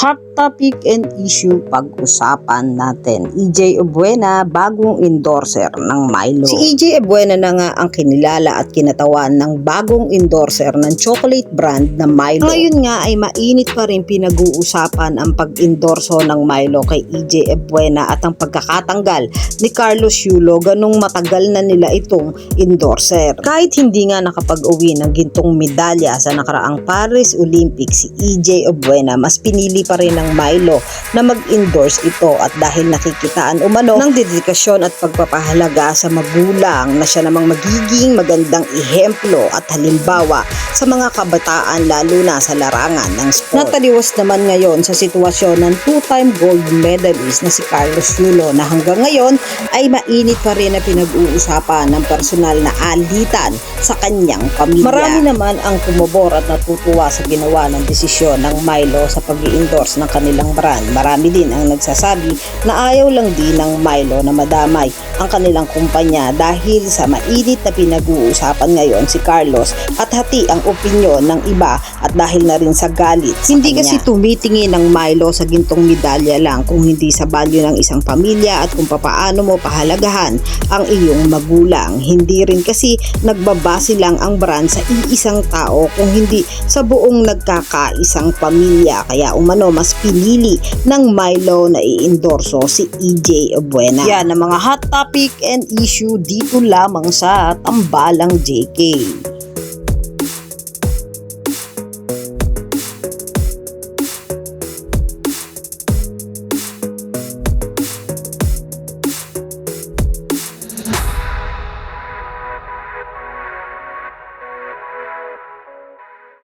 hot topic and issue pag-usapan natin. EJ Obuena, bagong endorser ng Milo. Si EJ Obuena na nga ang kinilala at kinatawan ng bagong endorser ng chocolate brand na Milo. Ngayon nga ay mainit pa rin pinag-uusapan ang pag-endorso ng Milo kay EJ Obuena at ang pagkakatanggal ni Carlos Yulo ganong matagal na nila itong endorser. Kahit hindi nga nakapag-uwi ng gintong medalya sa nakaraang Paris Olympics, si EJ Obuena mas pinili pa rin ng Milo na mag-endorse ito at dahil nakikitaan umano ng dedikasyon at pagpapahalaga sa magulang na siya namang magiging magandang ehemplo at halimbawa sa mga kabataan lalo na sa larangan ng sport. Nataliwas naman ngayon sa sitwasyon ng two-time gold medalist na si Carlos Yulo na hanggang ngayon ay mainit pa rin na pinag-uusapan ng personal na alitan sa kanyang pamilya. Marami naman ang kumobor at natutuwa sa ginawa ng desisyon ng Milo sa pag-i-endorse ng kanilang brand. Marami din ang nagsasabi na ayaw lang din ng Milo na madamay ang kanilang kumpanya dahil sa mainit na pinag-uusapan ngayon si Carlos at hati ang opinyon ng iba at dahil na rin sa galit sa Hindi kanya. kasi Tumitingin ng Milo sa gintong medalya lang kung hindi sa value ng isang pamilya at kung papaano mo pahalagahan ang iyong magulang. Hindi rin kasi nagbabase lang ang brand sa iisang tao kung hindi sa buong nagkakaisang pamilya. Kaya umano mas pinili ng Milo na i-endorso si EJ Obuena. Yan ang mga hot topic and issue dito lamang sa Tambalang JK.